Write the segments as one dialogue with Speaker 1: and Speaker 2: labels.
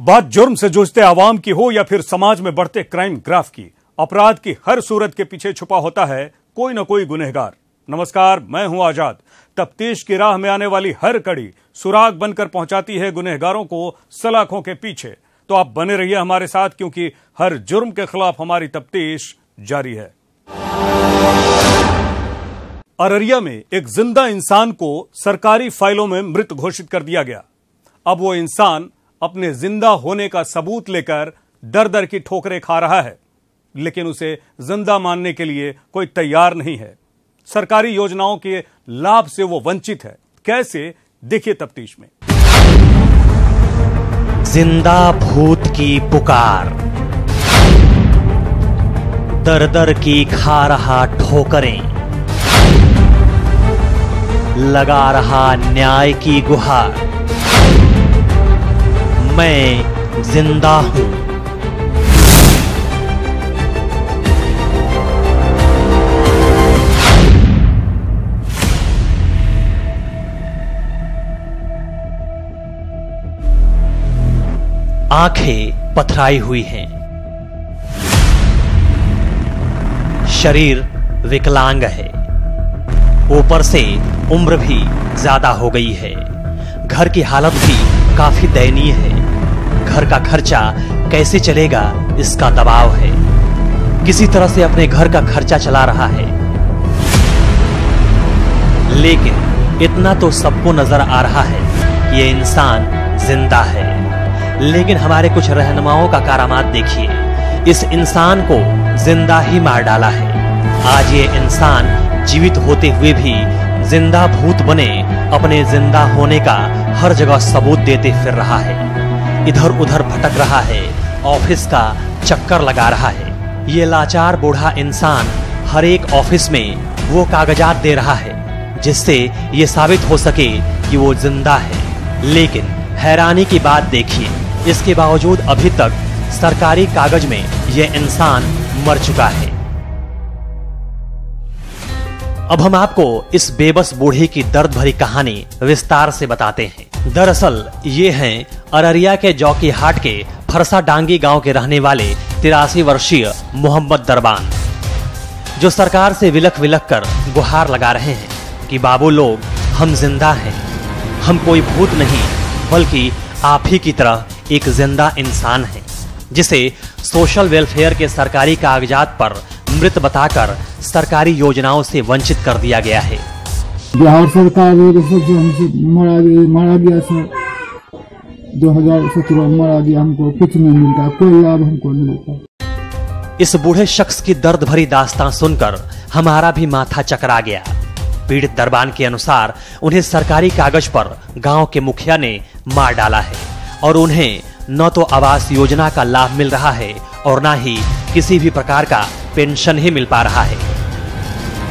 Speaker 1: बात जुर्म से जूझते आवाम की हो या फिर समाज में बढ़ते क्राइम ग्राफ की, अपराध की हर सूरत के पीछे छुपा होता है कोई ना कोई गुनहगार। नमस्कार, मैं हूं आजाद। तफ्तीश की राह में आने वाली हर कड़ी सुराग बनकर पहुंचाती है गुनहगारों को सलाखों के पीछे। तो आप बने रहिए हमारे साथ, क्योंकि हर जुर्म के खिलाफ हमारी तफ्तीश जारी है। अररिया में एक जिंदा इंसान को सरकारी फाइलों में मृत घोषित कर दिया गया। अब वो इंसान अपने जिंदा होने का सबूत लेकर दर दर की ठोकरें खा रहा है, लेकिन उसे जिंदा मानने के लिए कोई तैयार नहीं है। सरकारी योजनाओं के लाभ से वो वंचित है। कैसे, देखिए तफ्तीश में।
Speaker 2: जिंदा भूत की पुकार, दर दर की खा रहा ठोकरें, लगा रहा न्याय की गुहार। मैं जिंदा हूं। आंखें पथराई हुई हैं, शरीर विकलांग है, ऊपर से उम्र भी ज्यादा हो गई है। घर की हालत भी काफी दयनीय है। घर का खर्चा कैसे चलेगा, इसका दबाव है। किसी तरह से अपने घर का खर्चा चला रहा है, लेकिन इतना तो सबको नजर आ रहा है कि ये इंसान जिंदा है। लेकिन हमारे कुछ रहनुमाओं का करामात देखिए। इस इंसान को जिंदा ही मार डाला है। आज ये इंसान जीवित होते हुए भी जिंदा भूत बने अपने जिंदा होने का हर जगह सबूत देते फिर रहा है। इधर उधर भटक रहा है, ऑफिस का चक्कर लगा रहा है। ये लाचार बूढ़ा इंसान हर एक ऑफिस में वो कागजात दे रहा है जिससे ये साबित हो सके कि वो जिंदा है। लेकिन हैरानी की बात देखिए, इसके बावजूद अभी तक सरकारी कागज में ये इंसान मर चुका है। अब हम आपको इस बेबस बूढ़े की दर्द भरी कहानी विस्तार से बताते हैं। दरअसल ये हैं अररिया के जौकीहाट के फरसा डांगी गांव के रहने वाले 83 वर्षीय मोहम्मद दरबान, जो सरकार से विलख विलख कर गुहार लगा रहे हैं कि बाबू लोग, हम जिंदा हैं। हम कोई भूत नहीं, बल्कि आप ही की तरह एक जिंदा इंसान है, जिसे सोशल वेलफेयर के सरकारी कागजात पर मृत बताकर सरकारी योजनाओं से वंचित कर दिया गया है।
Speaker 3: बिहार सरकार हमसे मारा गया सर, 2017 मारा गया। हमको कुछ नहीं मिलता, कोई लाभ हमको नहीं मिलता।
Speaker 2: इस बूढ़े शख्स की दर्द भरी दास्तां सुनकर हमारा भी माथा चकरा गया। पीड़ित दरबान के अनुसार उन्हें सरकारी कागज पर गांव के मुखिया ने मार डाला है और उन्हें न तो आवास योजना का लाभ मिल रहा है और न ही किसी भी प्रकार का पेंशन ही मिल पा रहा है।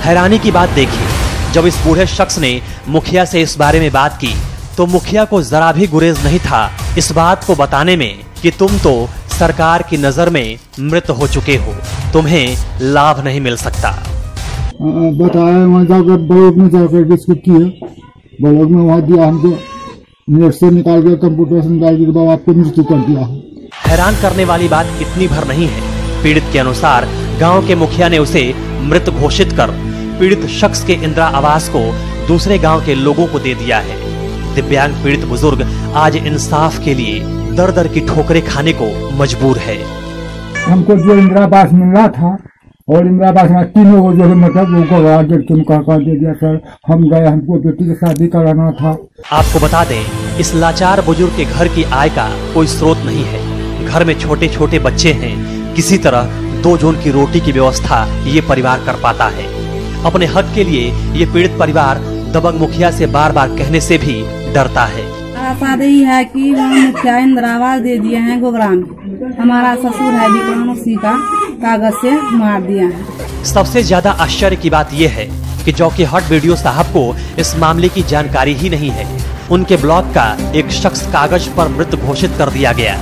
Speaker 2: हैरानी की बात देखिए, जब इस बूढ़े शख्स ने मुखिया से इस बारे में बात की तो मुखिया को जरा भी गुरेज नहीं था इस बात को बताने में कि तुम तो सरकार की नजर में मृत हो चुके हो, तुम्हें लाभ नहीं मिल सकता।
Speaker 3: बताया वहाँ जाकर ब्लॉक में जाकर किसको किया, ब्लॉक में वहाँ दिया हमको, नेट से निकाल के कंप्यूटर से निकाल के बाद आपको मृत्यु कर दिया।
Speaker 2: हैरान करने वाली बात इतनी भर नहीं है। पीड़ित के अनुसार गांव के मुखिया ने उसे मृत घोषित कर पीड़ित शख्स के इंदिरा आवास को दूसरे गांव के लोगों को दे दिया है। दिव्यांग पीड़ित बुजुर्ग आज इंसाफ के लिए दर दर की ठोकरें खाने को मजबूर है।
Speaker 3: हमको जो इंदिरा आवास मिल रहा था और इंदिरा आवास में तीनों को जो है मतलब उनको आगे तुम कहा दे दिया सर। हम गए, हमको बेटी की शादी कराना था।
Speaker 2: आपको बता दें, इस लाचार बुजुर्ग के घर की आय का कोई स्रोत नहीं है। घर में छोटे छोटे बच्चे हैं। किसी तरह 2 जोन की रोटी की व्यवस्था ये परिवार कर पाता है। अपने हक के लिए ये पीड़ित परिवार दबंग मुखिया से बार बार कहने से भी डरता है।
Speaker 4: आशा यही है कि मुखिया इंदिरा आवास दे दिए हैं गोबरा में। हमारा ससुर है विकलांग, उसी का कागज से मार दिया है।
Speaker 2: सबसे ज्यादा आश्चर्य की बात यह है कि जौकीहाट वीडियो साहब को इस मामले की जानकारी ही नहीं है। उनके ब्लॉक का एक शख्स कागज पर मृत घोषित कर दिया गया।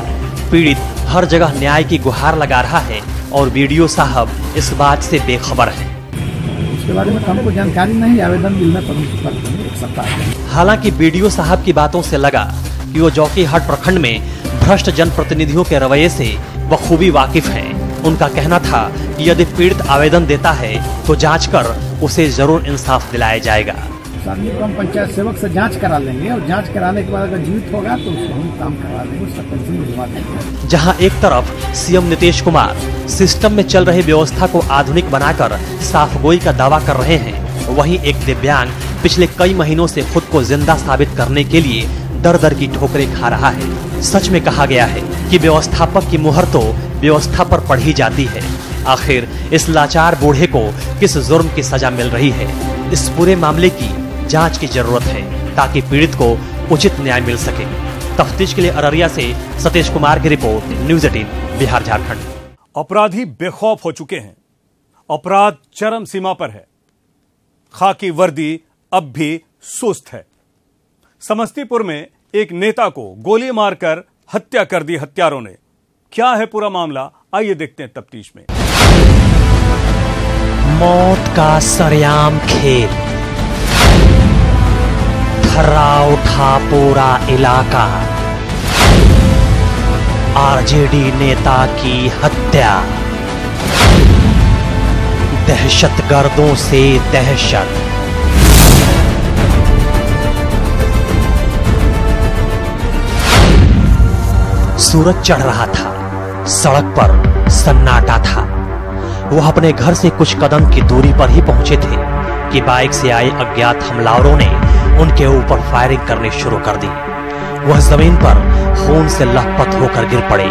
Speaker 2: पीड़ित हर जगह न्याय की गुहार लगा रहा है और वीडियो साहब इस बात से बेखबर है।
Speaker 3: उसके बारे में हमको जानकारी नहीं, आवेदन मिलने पर सकता है।
Speaker 2: हालांकि बीडीओ साहब की बातों से लगा कि वो जौकीहाट प्रखंड में भ्रष्ट जनप्रतिनिधियों के रवैये से बखूबी वाकिफ हैं। उनका कहना था कि यदि पीड़ित आवेदन देता है तो जांच कर उसे जरूर इंसाफ दिलाया जाएगा।
Speaker 5: सार्वजनिक एवं पंचायत सेवक से जांच करा लेंगे और जांच कराने के बाद अगर जीवित होगा तो उसको हम काम करवा देंगे, उसका पेंशन दिलवा देंगे।
Speaker 2: जहां एक तरफ सीएम नीतीश कुमार सिस्टम में चल रही व्यवस्था को आधुनिक बनाकर साफगोई का दावा कर रहे हैं, वहीं एक दिव्यांग पिछले कई महीनों से खुद को जिंदा साबित करने के लिए दर दर की ठोकरें खा रहा है। सच में कहा गया है कि व्यवस्थापक की मुहर तो व्यवस्था पर पड़ ही जाती है। आखिर इस लाचार बूढ़े को किस जुर्म की सजा मिल रही है? इस पूरे मामले की जांच की जरूरत है ताकि पीड़ित को उचित न्याय मिल सके। तफ्तीश के लिए अररिया से सतीश कुमार की रिपोर्ट, न्यूज़ 18 बिहार झारखंड।
Speaker 1: अपराधी बेखौफ हो चुके हैं, अपराध चरम सीमा पर है, खाकी वर्दी अब भी सुस्त है। समस्तीपुर में एक नेता को गोली मारकर हत्या कर दी हत्यारों ने। क्या है पूरा मामला, आइए देखते हैं तफ्तीश में।
Speaker 2: मौत का सरेआम खेल, थर्रा उठा पूरा इलाका। आरजेडी नेता की हत्या, दहशतगर्दों से दहशत। सूरज चढ़ रहा था, सड़क पर सन्नाटा था। वह अपने घर से कुछ कदम की दूरी पर ही पहुंचे थे कि बाइक से आए अज्ञात हमलावरों ने उनके ऊपर फायरिंग करनी शुरू कर दी। वह जमीन पर खून से लथपथ होकर गिर पड़े।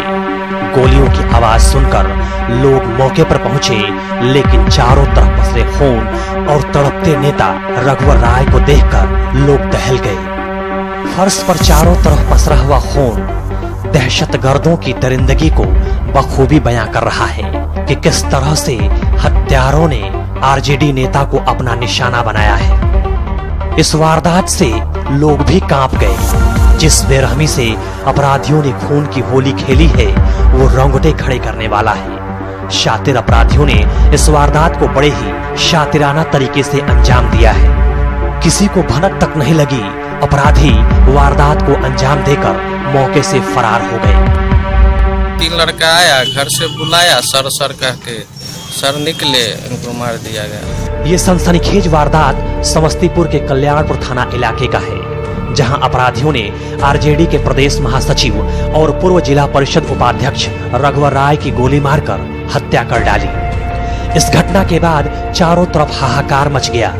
Speaker 2: गोलियों की आवाज सुनकर लोग मौके पर पहुंचे, लेकिन चारों तरफ पसरे खून और तड़पते नेता रघुवर राय को देखकर लोग दहल गए। फर्श पर चारों तरफ पसरा हुआ खून दहशतगर्दों की दरिंदगी को बखूबी बयां कर रहा है कि किस तरह से हत्यारों ने आरजेडी नेता को अपना निशाना बनाया है। इस वारदात से लोग भी कांप गए। जिस बेरहमी से अपराधियों ने खून की होली खेली है वो रोंगटे खड़े करने वाला है। शातिर अपराधियों ने इस वारदात को बड़े ही शातिराना तरीके से अंजाम दिया है। किसी को भनक तक नहीं लगी। अपराधी वारदात को अंजाम देकर मौके से फरार हो गए।
Speaker 6: 3 लड़का आया, घर से बुलाया, सर सर कह के सर निकले, उनको मार दिया गया।
Speaker 2: ये सनसनीखेज वारदात समस्तीपुर के कल्याणपुर थाना इलाके का है, जहां अपराधियों ने आरजेडी के प्रदेश महासचिव और पूर्व जिला परिषद उपाध्यक्ष रघुवर राय की गोली मारकर हत्या कर डाली। इस घटना के बाद चारों तरफ हाहाकार मच गया।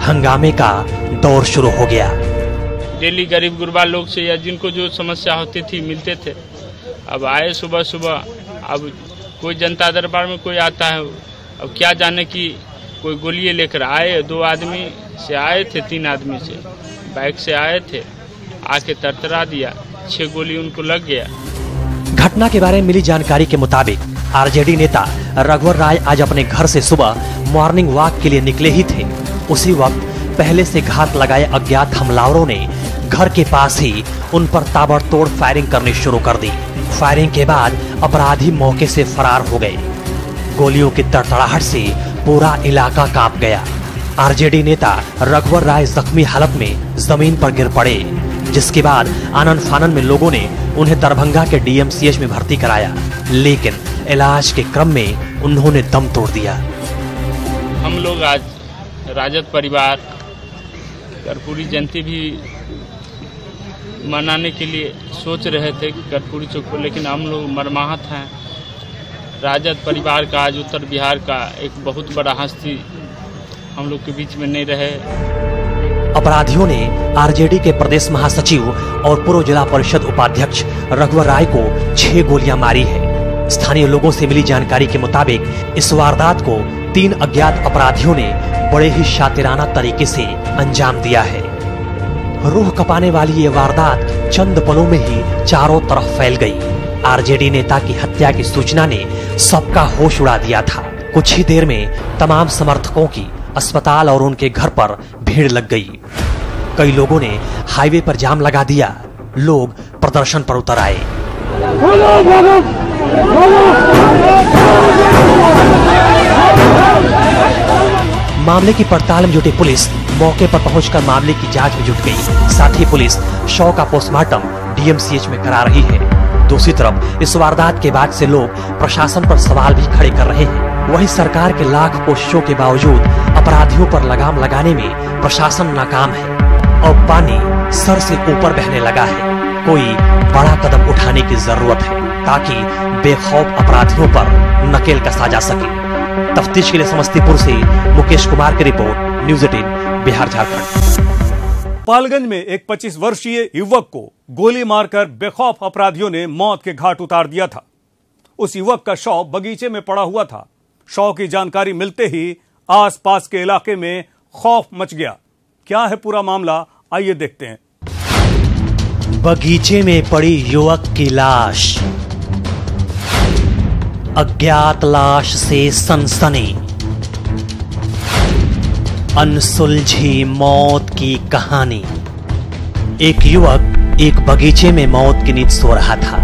Speaker 2: हंगामे का दौर शुरू हो गया।
Speaker 7: डेली गरीब गुरबा लोग से या जिनको जो समस्या होती थी मिलते थे। अब आए सुबह सुबह, अब कोई जनता दरबार में कोई आता है, अब क्या जाने कि कोई गोलियां लेकर आए। 2 आदमी से आए थे, 3 आदमी से बाइक से आए थे, आके तरतरा दिया, 6 गोली उनको लग गया।
Speaker 2: घटना के बारे में मिली जानकारी के मुताबिक आरजेडी नेता रघुवर राय आज अपने घर से सुबह मॉर्निंग वॉक के लिए निकले ही थे। उसी वक्त पहले से घात लगाए अज्ञात हमलावरों ने घर के पास ही उन पर ताबड़तोड़ फायरिंग करनी शुरू कर दी। फायरिंग के बाद अपराधी मौके से फरार हो गए। गोलियों की तड़तड़ाहट से पूरा इलाका कांप गया। आरजेडी नेता रघुवर राय जख्मी हालत में जमीन पर गिर पड़े, जिसके बाद आनन फानन में लोगों ने उन्हें दरभंगा के डीएमसीएच में भर्ती कराया, लेकिन इलाज के क्रम में उन्होंने दम तोड़ दिया।
Speaker 7: हम लोग आज राजद परिवार कर्पूरी जयंती भी मनाने के लिए सोच रहे थे कर्पूरी चौक पर, लेकिन हम लोग मर्माहत हैं। राजद परिवार का आज उत्तर बिहार का एक बहुत बड़ा हस्ती हम लोग के बीच में नहीं रहे।
Speaker 2: अपराधियों ने आरजेडी के प्रदेश महासचिव और पूर्व जिला परिषद उपाध्यक्ष रघुवर राय को 6 गोलियां मारी है। स्थानीय लोगों से मिली जानकारी के मुताबिक इस वारदात को 3 अज्ञात अपराधियों ने बड़े ही शातिराना तरीके से अंजाम दिया है। रूह कपाने वाली ये वारदात चंद पलों में ही चारों तरफ फैल गई। आरजेडी नेता की हत्या की सूचना ने सबका होश उड़ा दिया था। कुछ ही देर में तमाम समर्थकों की अस्पताल और उनके घर पर भीड़ लग गई। कई लोगों ने हाईवे पर जाम लगा दिया। लोग प्रदर्शन पर उतर आए। मामले की पड़ताल में जुटी पुलिस मौके पर पहुंचकर मामले की जांच में जुट गई। साथ ही पुलिस शव का पोस्टमार्टम डीएमसीएच में करा रही है। दूसरी तरफ इस वारदात के बाद से लोग प्रशासन पर सवाल भी खड़े कर रहे हैं। वहीं सरकार के लाख कोशिशों के बावजूद अपराधियों पर लगाम लगाने में प्रशासन नाकाम है और पानी सर से ऊपर बहने लगा है। कोई बड़ा कदम उठाने की जरूरत है ताकि बेखौफ अपराधियों पर नकेल कसा जा सके। तफ्तीश के लिए समस्तीपुर से मुकेश कुमार की रिपोर्ट, न्यूज़ 18 बिहार झारखंड।
Speaker 1: पालगंज में एक 25 वर्षीय युवक को गोली मारकर बेखौफ अपराधियों ने मौत के घाट उतार दिया था। उस युवक का शव बगीचे में पड़ा हुआ था। शव की जानकारी मिलते ही आसपास के इलाके में खौफ मच गया। क्या है पूरा मामला, आइए देखते हैं।
Speaker 2: बगीचे में पड़ी युवक की लाश, अज्ञात लाश से सनसनी, अनसुलझी मौत की कहानी। एक युवक एक बगीचे में मौत की नींद सो रहा था,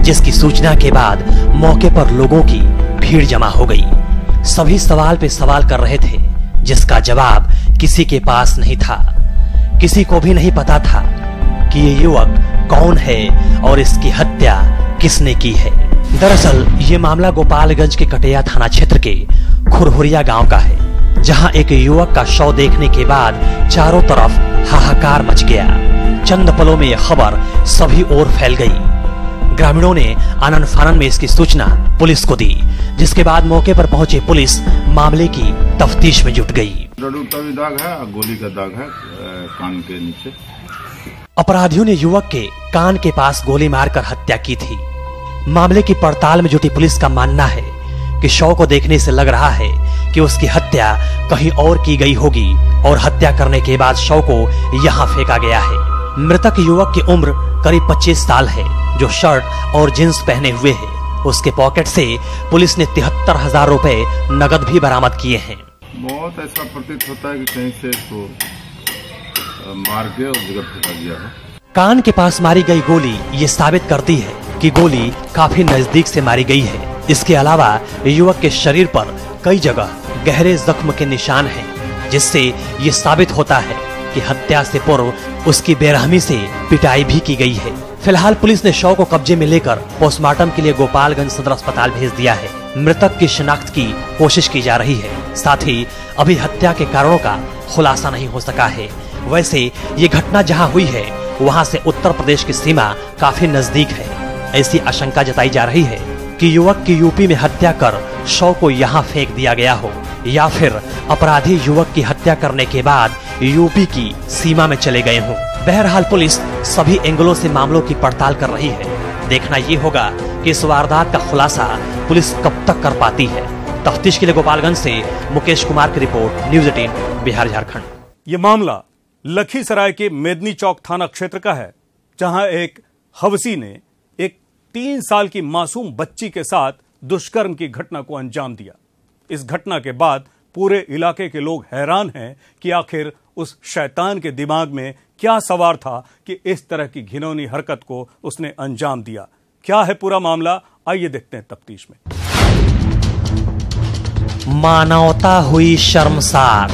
Speaker 2: जिसकी सूचना के बाद मौके पर लोगों की भीड़ जमा हो गई। सभी सवाल पे सवाल कर रहे थे, जिसका जवाब किसी के पास नहीं था। किसी को भी नहीं पता था कि ये युवक कौन है और इसकी हत्या किसने की है। दरअसल ये मामला गोपालगंज के कटेया थाना क्षेत्र के खुरहुरिया गांव का है, जहां एक युवक का शव देखने के बाद चारों तरफ हाहाकार मच गया। चंद पलों में यह खबर सभी ओर फैल गई। ग्रामीणों ने आनन फानन में इसकी सूचना पुलिस को दी, जिसके बाद मौके पर पहुंचे पुलिस मामले की तफ्तीश में जुट गई।
Speaker 8: दाग है, गोली का दाग है कान के नीचे।
Speaker 2: अपराधियों ने युवक के कान के पास गोली मारकर हत्या की थी। मामले की पड़ताल में जुटी पुलिस का मानना है कि शव को देखने से लग रहा है कि उसकी हत्या कहीं और की गई होगी और हत्या करने के बाद शव को यहाँ फेंका गया है। मृतक युवक की उम्र करीब 25 साल है, जो शर्ट और जींस पहने हुए है। उसके पॉकेट से पुलिस ने 73,000 रुपए नगद भी बरामद किए हैं।
Speaker 8: बहुत ऐसा प्रतीत होता है कि कहीं से तो मार के उस जगह फेंका गया है।
Speaker 2: कान के पास मारी गई गोली ये साबित करती है कि गोली काफी नजदीक से मारी गई है। इसके अलावा युवक के शरीर पर कई जगह गहरे जख्म के निशान हैं, जिससे ये साबित होता है कि हत्या से पूर्व उसकी बेरहमी से पिटाई भी की गई है। फिलहाल पुलिस ने शव को कब्जे में लेकर पोस्टमार्टम के लिए गोपालगंज सदर अस्पताल भेज दिया है। मृतक की शिनाख्त की कोशिश की जा रही है। साथ ही अभी हत्या के कारणों का खुलासा नहीं हो सका है। वैसे ये घटना जहां हुई है, वहां से उत्तर प्रदेश की सीमा काफी नजदीक है। ऐसी आशंका जताई जा रही है कि युवक की यूपी में हत्या कर शव को यहाँ फेंक दिया गया हो, या फिर अपराधी युवक की हत्या करने के बाद यूपी की सीमा में चले गए हों। बहरहाल पुलिस सभी एंगलों से मामलों की पड़ताल कर रही है। देखना ये होगा कि इस वारदात का खुलासा पुलिस कब तक कर पाती है। तफ्तीश के लिए गोपालगंज से मुकेश कुमार की रिपोर्ट, न्यूज़ 18 बिहार झारखंड।
Speaker 1: ये मामला लखीसराय के मेदनी चौक थाना क्षेत्र का है, जहां एक हवसी ने एक 3 साल की मासूम बच्ची के साथ दुष्कर्म की घटना को अंजाम दिया। इस घटना के बाद पूरे इलाके के लोग हैरान हैं कि आखिर उस शैतान के दिमाग में क्या सवार था कि इस तरह की घिनौनी हरकत को उसने अंजाम दिया। क्या है पूरा मामला, आइए देखते हैं तफ्तीश में।
Speaker 2: मानवता हुई शर्मसार,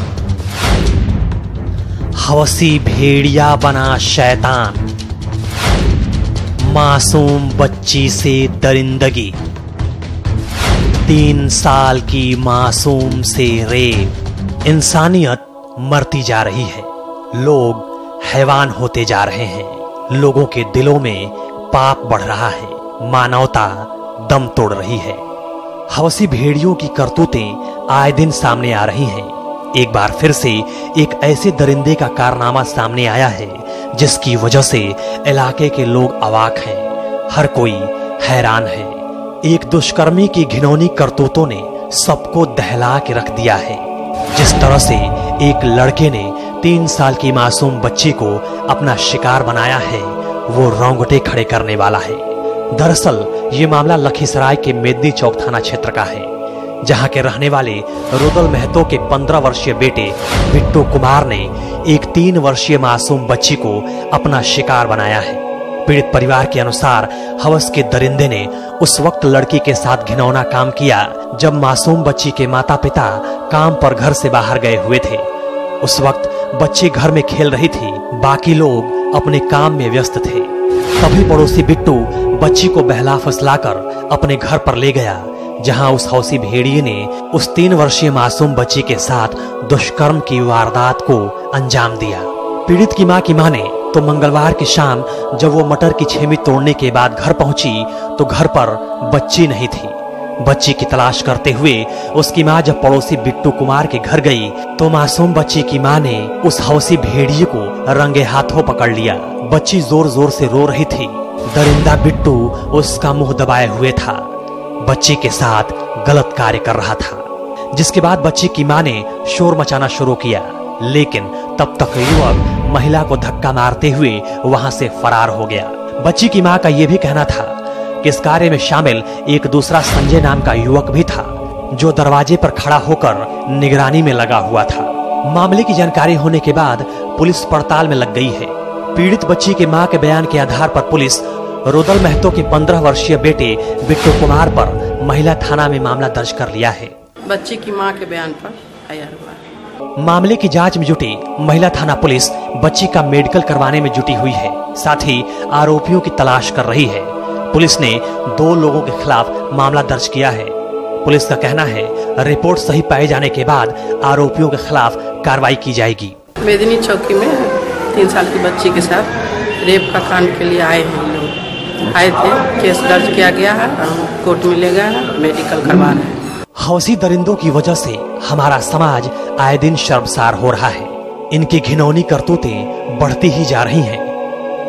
Speaker 2: हवसी भेड़िया बना शैतान, मासूम बच्ची से दरिंदगी, 3 साल की मासूम से रेप। इंसानियत मरती जा रही है, लोग हैवान होते जा रहे हैं। लोगों के दिलों में पाप बढ़ रहा है, मानवता दम तोड़ रही है। हवसी भेड़ियों की करतूतें आए दिन सामने आ रही हैं। एक बार फिर से एक ऐसे दरिंदे का कारनामा सामने आया है, जिसकी वजह से इलाके के लोग अवाक हैं। हर कोई हैरान है। एक दुष्कर्मी की घिनौनी करतूतों ने सबको दहला के रख दिया है। जिस तरह से एक लड़के ने 3 साल की मासूम बच्ची को अपना शिकार बनाया है, वो रोंगटे खड़े करने वाला है। दरअसल ये मामला लखीसराय के मेदनी चौक थाना क्षेत्र का है, जहां के रहने वाले रुदल महतो के 15 वर्षीय बेटे बिट्टू कुमार ने एक 3 वर्षीय मासूम बच्ची को अपना शिकार बनाया है। पीड़ित परिवार के अनुसार हवस के दरिंदे ने उस वक्त लड़की के साथ घिनौना काम किया, जब मासूम बच्ची के माता पिता काम पर घर से बाहर गए हुए थे। उस वक्त बच्ची घर में खेल रही थी, बाकी लोग अपने काम में व्यस्त थे। तभी पड़ोसी बिट्टू बच्ची को बहला फुसलाकर अपने घर पर ले गया, जहां उस हौसी भेड़िए ने उस 3 वर्षीय मासूम बच्ची के साथ दुष्कर्म की वारदात को अंजाम दिया। पीड़ित की मां ने तो मंगलवार की शाम जब वो मटर की छेमी तोड़ने के बाद घर पहुंची तो घर पर बच्ची नहीं थी। बच्ची की तलाश करते हुए उसकी मां जब पड़ोसी बिट्टू कुमार के घर गई तो मासूम बच्ची की मां ने उस हौसी भेड़िए को रंगे हाथों पकड़ लिया। बच्ची जोर जोर से रो रही थी। दरिंदा बिट्टू उसका मुंह दबाए हुए था, बच्ची के साथ गलत कार्य कर रहा था। जिसके बाद बच्ची की मां ने शोर मचाना शुरू किया, लेकिन तब तक युवक महिला को धक्का मारते हुए वहां से फरार हो गया। बच्ची की मां का यह भी कहना था कि इस कार्य में शामिल एक दूसरा संजय नाम का युवक भी था, जो दरवाजे पर खड़ा होकर निगरानी में लगा हुआ था। मामले की जानकारी होने के बाद पुलिस पड़ताल में लग गई है। पीड़ित बच्ची के मां के बयान के आधार पर पुलिस रुदल महतो के 15 वर्षीय बेटे बिट्टू कुमार पर महिला थाना में मामला दर्ज कर लिया है।
Speaker 9: बच्ची की मां के बयान पर आया हुआ।
Speaker 2: मामले की जांच में जुटी महिला थाना पुलिस बच्ची का मेडिकल करवाने में जुटी हुई है, साथ ही आरोपियों की तलाश कर रही है। पुलिस ने 2 लोगों के खिलाफ मामला दर्ज किया है। पुलिस का कहना है रिपोर्ट सही पाए जाने के बाद आरोपियों के खिलाफ कार्रवाई की जाएगी।
Speaker 9: मेदिनी चौकी में 3 साल की बच्ची के साथ रेप का कांड के लिए आए हैं लोग। आए थे, केस दर्ज किया गया है, कोर्ट में ले गया है, मेडिकल करवा रहे हैं।
Speaker 2: हौसी दरिंदों की वजह से हमारा समाज आए दिन शर्मसार हो रहा है। इनकी घिनौनी करतूतें बढ़ती ही जा रही हैं।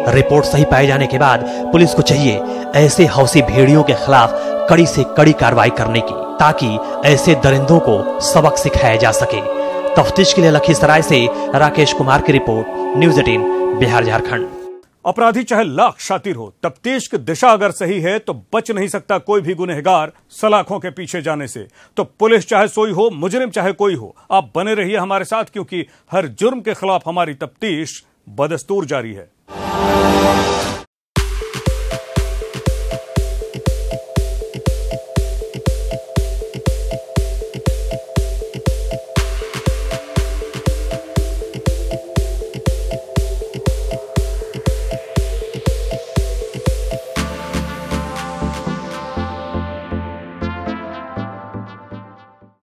Speaker 2: रिपोर्ट सही पाए जाने के बाद पुलिस को चाहिए ऐसे हौसी भेड़ियों के खिलाफ कड़ी से कड़ी कार्रवाई करने की, ताकि ऐसे दरिंदों को सबक सिखाया जा सके। तफ्तीश के लिए लखीसराय से राकेश कुमार की रिपोर्ट, न्यूज़ 18 बिहार झारखंड।
Speaker 1: अपराधी चाहे लाख शातिर हो, तफ्तीश की दिशा अगर सही है तो बच नहीं सकता कोई भी गुनहगार सलाखों के पीछे जाने से। तो पुलिस चाहे सोई हो, मुजरिम चाहे कोई हो, आप बने रहिए हमारे साथ, क्योंकि हर जुर्म के खिलाफ हमारी तफ्तीश बदस्तूर जारी है।